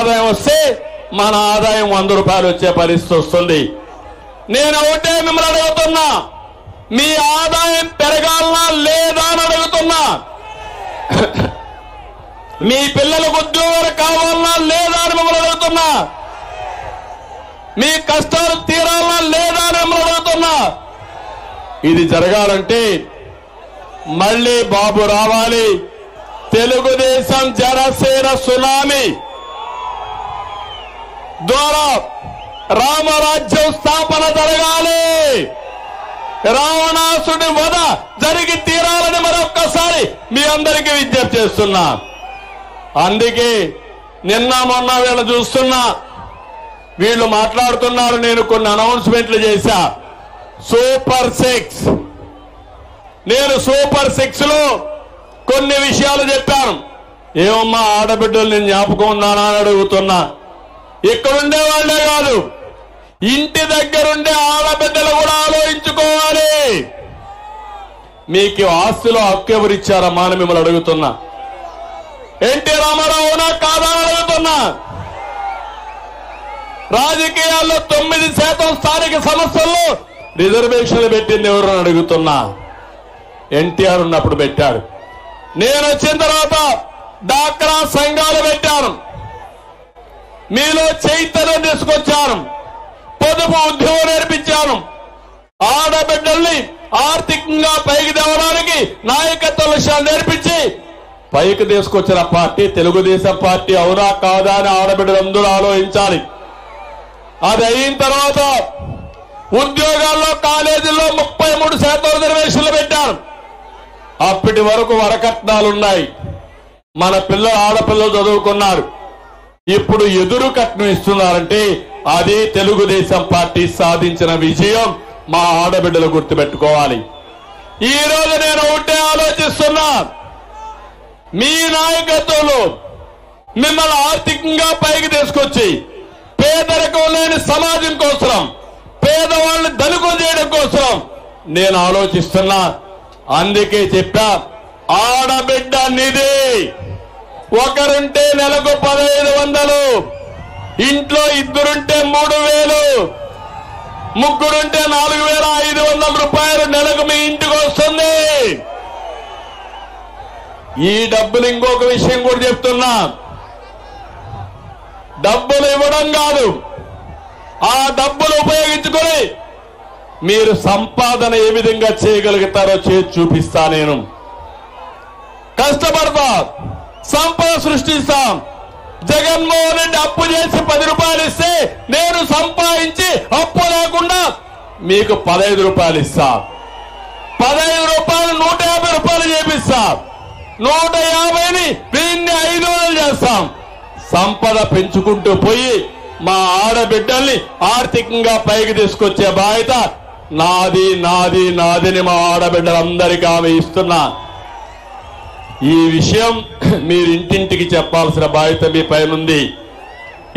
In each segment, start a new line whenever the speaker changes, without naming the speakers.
ఆదాయం వస్తే మన ఆదాయం 100 రూపాయలు వచ్చే పరిస్థితి వస్తుంది. నేను ఒకటే మిమ్మల్ని అడుగుతున్నా, మీ ఆదాయం పెరగాలనా లేదా అని అడుగుతున్నా. మీ పిల్లలకు ఉద్యోగాలు కావాలనా లేదా అని మిమ్మల్ని అడుగుతున్నా. మీ కష్టాలు తీరాలనా లేదా అని మిమ్మల్ని అడుగుతున్నా. ఇది జరగాలంటే మళ్ళీ బాబు రావాలి. తెలుగుదేశం జనసేన సునామీ ద్వారా రామరాజ్యం స్థాపన జరగాలి. రావణాసుడి వధ జరిగి తీరాలని మరొక్కసారి మీ అందరికీ విజ్ఞప్తి చేస్తున్నా. అందుకే నిన్న మొన్న వీళ్ళు చూస్తున్నా, వీళ్ళు మాట్లాడుతున్నారు. నేను కొన్ని అనౌన్స్మెంట్లు చేశా. సూపర్ 6, నేను సూపర్ 6 లో కొన్ని విషయాలు చెప్పాను. ఏమమ్మా ఆడబిడ్డలు నేను జ్ఞాపకం ఉన్నానా అని అడుగుతున్నా. ఇక్కడుండే వాళ్లే కాదు, ఇంటి దగ్గరుండే ఆడబిడ్డలు కూడా ఆలోచించుకోవాలి. మీకు ఆస్తిలో హక్కు ఎవరిచ్చారమ్మా అని మిమ్మల్ని అడుగుతున్నా. ఎన్టీ రామారావు అవునా కాదా అని అడుగుతున్నా. రాజకీయాల్లో 9% స్థానిక సంస్థల్లో రిజర్వేషన్లు పెట్టింది ఎవరు అని అడుగుతున్నా. ఎన్టీఆర్ ఉన్నప్పుడు పెట్టారు. నేను వచ్చిన తర్వాత డాక్రా సంఘాలు పెట్టాను. మీలో చైతన్యం తీసుకొచ్చాను. పొదుపు ఉద్యోగం నేర్పించాను. ఆడబిడ్డల్ని ఆర్థికంగా పైకి తేవడానికి నాయకత్వ విషయాలు నేర్పించి పైకి తీసుకొచ్చిన పార్టీ తెలుగుదేశం పార్టీ. అవునా కాదా అని ఆడబిడ్డలందరూ ఆలోచించాలి. అది అయిన తర్వాత ఉద్యోగాల్లో కాలేజీల్లో 33% రిజర్వేషన్లు పెట్టారు. అప్పటి వరకు వరకట్నాలున్నాయి. మన పిల్లలు ఆడపిల్లలు చదువుకున్నారు. ఇప్పుడు ఎదురు కట్నం ఇస్తున్నారంటే అది తెలుగుదేశం పార్టీ సాధించిన విజయం. మా ఆడబిడ్డలు గుర్తుపెట్టుకోవాలి. ఈ రోజు నేను ఒకటే ఆలోచిస్తున్నా, మీ నాయకత్వంలో మిమ్మల్ని ఆర్థికంగా పైకి తీసుకొచ్చి పేదరికం లేని సమాజం కోసం, పేదవాళ్ళని ధనికులు చేయడం కోసం నేను ఆలోచిస్తున్నా. అందుకే చెప్పా, ఆడబిడ్డ నిధి ఒకరుంటే నెలకు 1500, ఇంట్లో ఇద్దరుంటే 3000, ముగ్గురుంటే 4500 రూపాయలు నెలకు మీ ఇంటికి వస్తుంది. ఈ డబ్బులు ఇంకొక విషయం కూడా చెప్తున్నా, డబ్బులు ఇవ్వడం కాదు, ఆ డబ్బులు ఉపయోగించుకొని మీరు సంపాదన ఏ విధంగా చేయగలుగుతారో చేసి చూపిస్తా. నేను కష్టపడతా, సంపద సృష్టిస్తాం. జగన్మోహన్ రెడ్డి అప్పు చేసి 10 రూపాయలు ఇస్తే నేను సంపాదించి అప్పు లేకుండా మీకు 15 రూపాయలు ఇస్తా. 15 రూపాయలు 150 రూపాయలు చేపిస్తా. 150ని దీన్ని 500 చేస్తాం. సంపద పెంచుకుంటూ పోయి మా ఆడబిడ్డల్ని ఆర్థికంగా పైకి తీసుకొచ్చే బాధ్యత నాది నాది నాదిని మా ఆడబిడ్డలందరికీ ఆమె ఇస్తున్నా. ఈ విషయం మీరు ఇంటింటికి చెప్పాల్సిన బాధ్యత మీ పైన ఉంది.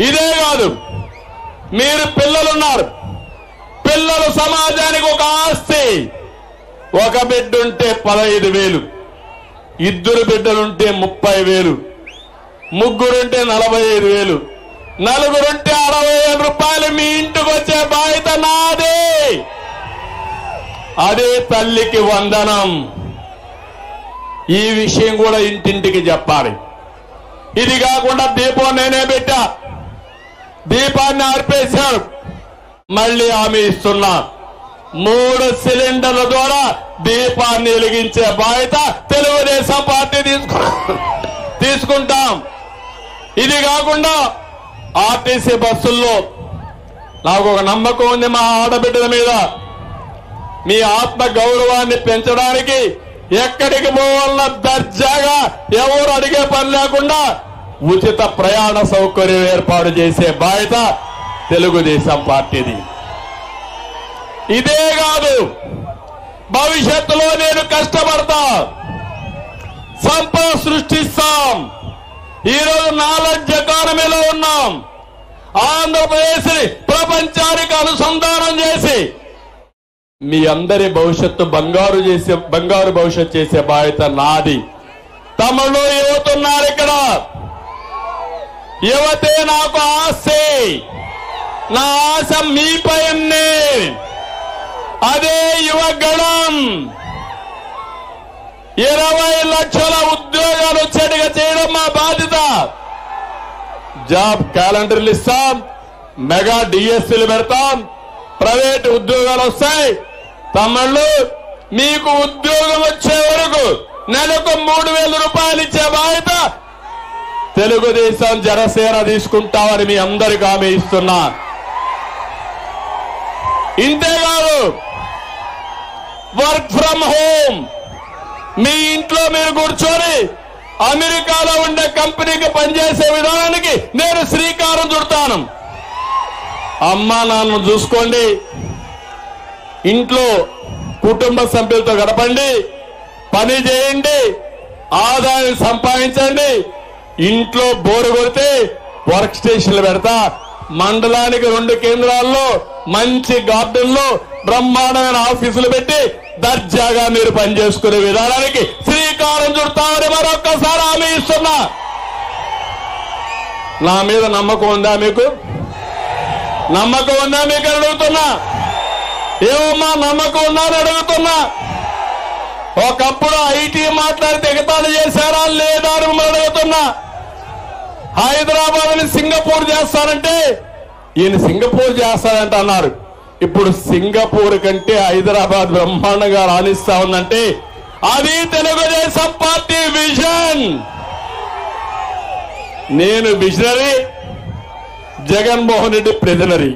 ఇదే కాదు, మీరు పిల్లలున్నారు. పిల్లలు సమాజానికి ఒక ఆస్తి. ఒక బిడ్డ ఉంటే 15,000, ఇద్దరు బిడ్డలుంటే 30,000, ముగ్గురుంటే 45,000, నలుగురుంటే 60,000 రూపాయలు మీ ఇంటికి వచ్చే బాధ్యత నాదే. అదే తల్లికి వందనం. ఈ విషయం కూడా ఇంటింటికి చెప్పాలి. ఇది కాకుండా దీపం నేనే పెట్టా. దీపాన్ని ఆర్పేశారు. మళ్ళీ హామీ ఇస్తున్నా, 3 సిలిండర్ల ద్వారా దీపాన్ని వెలిగించే బాధ్యత తెలుగుదేశం పార్టీ తీసుకుంటాం. ఇది కాకుండా ఆర్టీసీ బస్సుల్లో నాకు ఒక నమ్మకం ఉంది మా ఆడబిడ్డల మీద. మీ ఆత్మ గౌరవాన్ని పెంచడానికి ఎక్కడికి పోవాలన్నా దర్జాగా ఎవరు అడిగే పని లేకుండా ఉచిత ప్రయాణ సౌకర్యం ఏర్పాటు చేసే బాధ్యత తెలుగుదేశం పార్టీది. ఇదే కాదు, భవిష్యత్తులో నేను కష్టపడతా, సంపద సృష్టిస్తాం. ఈరోజు నాలెడ్జ్ ఎకానమీలో ఉన్నాం. ఆంధ్రప్రదేశ్ ని ప్రపంచానికి అనుసంధానం చేసి మీ అందరి భవిష్యత్తు బంగారు భవిష్యత్తు చేసే బాధ్యత నాది. తమలో యువతున్నారు ఇక్కడ. యువతే నాకు ఆశే, నా ఆశ మీపైనే. అదే యువగణం 20 లక్షల ఉద్యోగాలు వచ్చేట్టుగా చేయడం మా బాధ్యత. జాబ్ క్యాలెండర్లు ఇస్తాం, మెగా డిఎస్సీలు పెడతాం, ప్రైవేట్ ఉద్యోగాలు వస్తాయి. తమ్ముళ్ళు, మీకు ఉద్యోగం వచ్చే వరకు నెలకు 3,000 రూపాయలు ఇచ్చే బాధ్యత తెలుగుదేశం జనసేన తీసుకుంటామని మీ అందరికీ హామీ ఇస్తున్నా. ఇంతేకాదు, వర్క్ ఫ్రం హోమ్, మీ ఇంట్లో మీరు కూర్చొని అమెరికాలో ఉండే కంపెనీకి పనిచేసే విధానానికి నేను శ్రీకారం చుడతాను. అమ్మా నాన్న చూసుకోండి, ఇంట్లో కుటుంబ సభ్యులతో గడపండి, పని చేయండి, ఆదాయం సంపాదించండి. ఇంట్లో బోరు కొడితే వర్క్ స్టేషన్లు పెడతా, మండలానికి 2 కేంద్రాల్లో మంచి గార్డెన్లో బ్రహ్మాండమైన ఆఫీసులు పెట్టి దర్జాగా మీరు పనిచేసుకునే విధానానికి శ్రీకారం చుడతామని మరొక్కసారి హామీ ఇస్తున్నా. నా మీద నమ్మకం ఉందా మీకు? నమ్మకం ఉందా మీకు అడుగుతున్నా? ఏమమ్మా నమ్మకం ఉందా అని అడుగుతున్నా. ఒకప్పుడు ఐటీ మాట్లాడితే ఎగతాళి చేశారా లేదా అని మిమ్మల్ని అడుగుతున్నా. హైదరాబాద్ ని సింగపూర్ చేస్తానంటే ఈయన సింగపూర్ చేస్తానంట అన్నారు. ఇప్పుడు సింగపూర్ కంటే హైదరాబాద్ బ్రహ్మాండంగా రాణిస్తా ఉందంటే అది తెలుగుదేశం పార్టీ విజన్. నేను విజనరీ, జగన్మోహన్ రెడ్డి ప్రిజనరీ.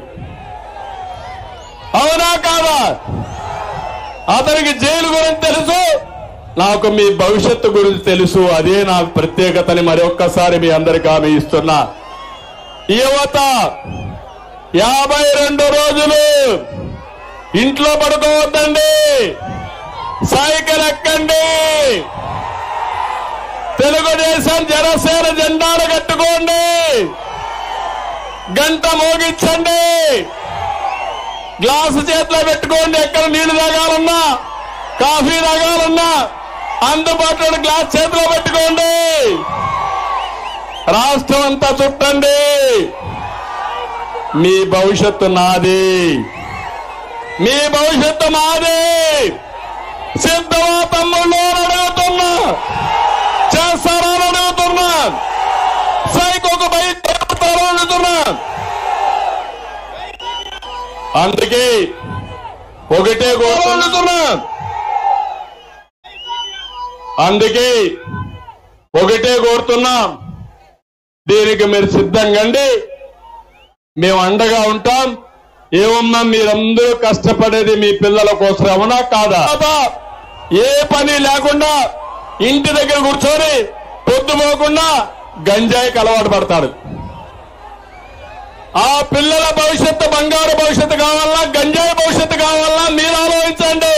అవునా కాదా? అతనికి జైలు గురించి తెలుసు, నాకు మీ భవిష్యత్తు గురించి తెలుసు. అదే నా ప్రత్యేకతని మరొక్కసారి మీ అందరికీ హామీ ఇస్తున్నా. యువత 52 రోజులు ఇంట్లో పడుకోవద్దండి, సైకిల్ ఎక్కండి, తెలుగుదేశం జనసేన జెండాను కట్టుకోండి, గంట మోగించండి, గ్లాసు చేతిలో పెట్టుకోండి. ఎక్కడ నీళ్లు తాగాలన్నా, కాఫీ తాగాలన్నా అందుబాటులో గ్లాస్ చేతిలో పెట్టుకోండి. రాష్ట్రం అంతా చుట్టండి. మీ భవిష్యత్తు నాది, మీ భవిష్యత్తు మాది. సిద్ధమా తమ్ముళ్ళు అని అడుగుతున్నా, చేస్తారా అని అడుగుతున్నా, సైకోకు బయట అడుగుతున్నా. అందుకే ఒకటే కోరుతున్నా, దీనికి మీరు సిద్ధంగా మేము అండగా ఉంటాం. ఏమన్నా మీరందరూ కష్టపడేది మీ పిల్లల కోసం, అవునా కాదా? ఏ పని లేకుండా ఇంటి దగ్గర కూర్చొని పొద్దుపోకుండా గంజాయికి అలవాటు పడతాడు. ఆ పిల్లల భవిష్యత్తు బంగారు భవిష్యత్తు కావాలా, గంజాయి భవిష్యత్తు కావాలా మీరు ఆలోచించండి.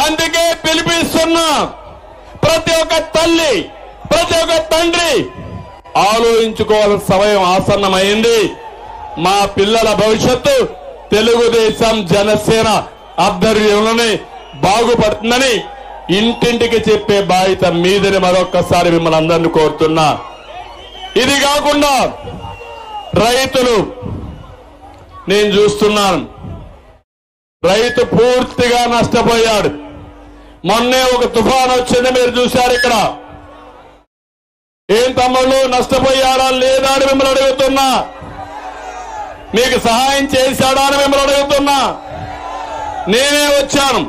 అందుకే పిలిపిస్తున్నా, ప్రతి ఒక్క తల్లి, ప్రతి ఒక్క తండ్రి ఆలోచించుకోవాల్సిన సమయం ఆసన్నమైంది. మా పిల్లల భవిష్యత్తు తెలుగుదేశం జనసేన ఆధ్వర్యంలోనే బాగుపడుతుందని ఇంటింటికి చెప్పే బాధ్యత మీదని మరొక్కసారి మిమ్మల్ని అందరినీ కోరుతున్నా. ఇది కాకుండా రైతులు, నేను చూస్తున్నాను, రైతు పూర్తిగా నష్టపోయాడు. మొన్నే ఒక తుఫాను వచ్చింది, మీరు చూశారు. ఇక్కడ ఏం తమ్ముళ్ళు నష్టపోయాడా లేదా అని మిమ్మల్ని అడుగుతున్నా. మీకు సహాయం చేశాడా అని మిమ్మల్ని అడుగుతున్నా. నేనే వచ్చాను,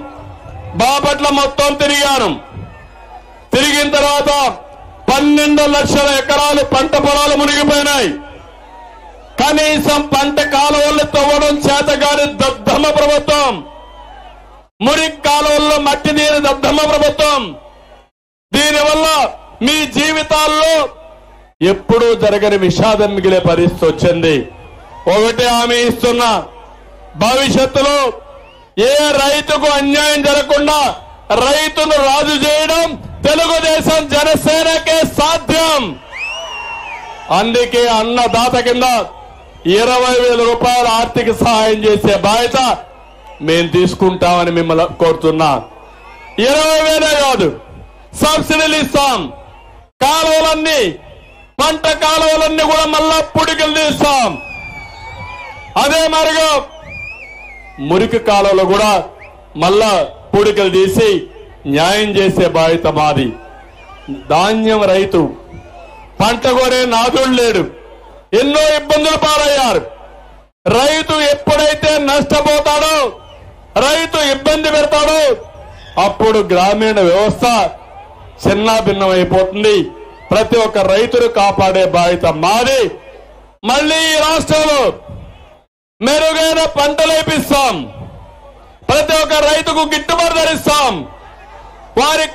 బాపట్ల మొత్తం తిరిగాను. తిరిగిన తర్వాత 12 లక్షల ఎకరాలు పంట పొలాలు మునిగిపోయినాయి. కనీసం పంట కాలువలు తవ్వడం చేతగాని దద్దమ్మ ప్రభుత్వం, మురికి కాలువల్లో మట్టి నీరు దద్దమ్మ ప్రభుత్వం. దీనివల్ల మీ జీవితాల్లో ఎప్పుడూ జరగని విషాదం మిగిలే పరిస్థితి వచ్చింది. ఒకటే హామీ ఇస్తున్నా, భవిష్యత్తులో ఏ రైతుకు అన్యాయం జరగకుండా రైతును రాజు చేయడం తెలుగుదేశం జనసేనకే సాధ్యం. అందుకే అన్నదాత కింద 20,000 రూపాయల ఆర్థిక సహాయం చేసే బాధ్యత మేము తీసుకుంటామని మిమ్మల్ని కోరుతున్నా. 20,000 కాదు, సబ్సిడీలు ఇస్తాం. కాలువలన్నీ పంట కాలువలన్నీ కూడా మళ్ళా పుడికలు తీస్తాం. అదే మరిగా మురికి కాలువలో కూడా మళ్ళా పుడికలు తీసి న్యాయం చేసే బాధ్యత మాది. ధాన్యం రైతు పంట కొనే నాదుడు లేడు, ఎన్నో ఇబ్బందులు పాలయ్యారు. రైతు ఎప్పుడైతే నష్టపోతాడో, రైతు ఇబ్బంది పెడతాడో అప్పుడు గ్రామీణ వ్యవస్థ చిన్నాభిన్నమైపోతుంది. ప్రతి ఒక్క రైతును కాపాడే బాధ్యత మాది. మళ్ళీ ఈ రాష్ట్రంలో మెరుగైన పంటలు వేపిస్తాం, ప్రతి ఒక్క రైతుకు గిట్టుబాటు ధరిస్తాం. వారి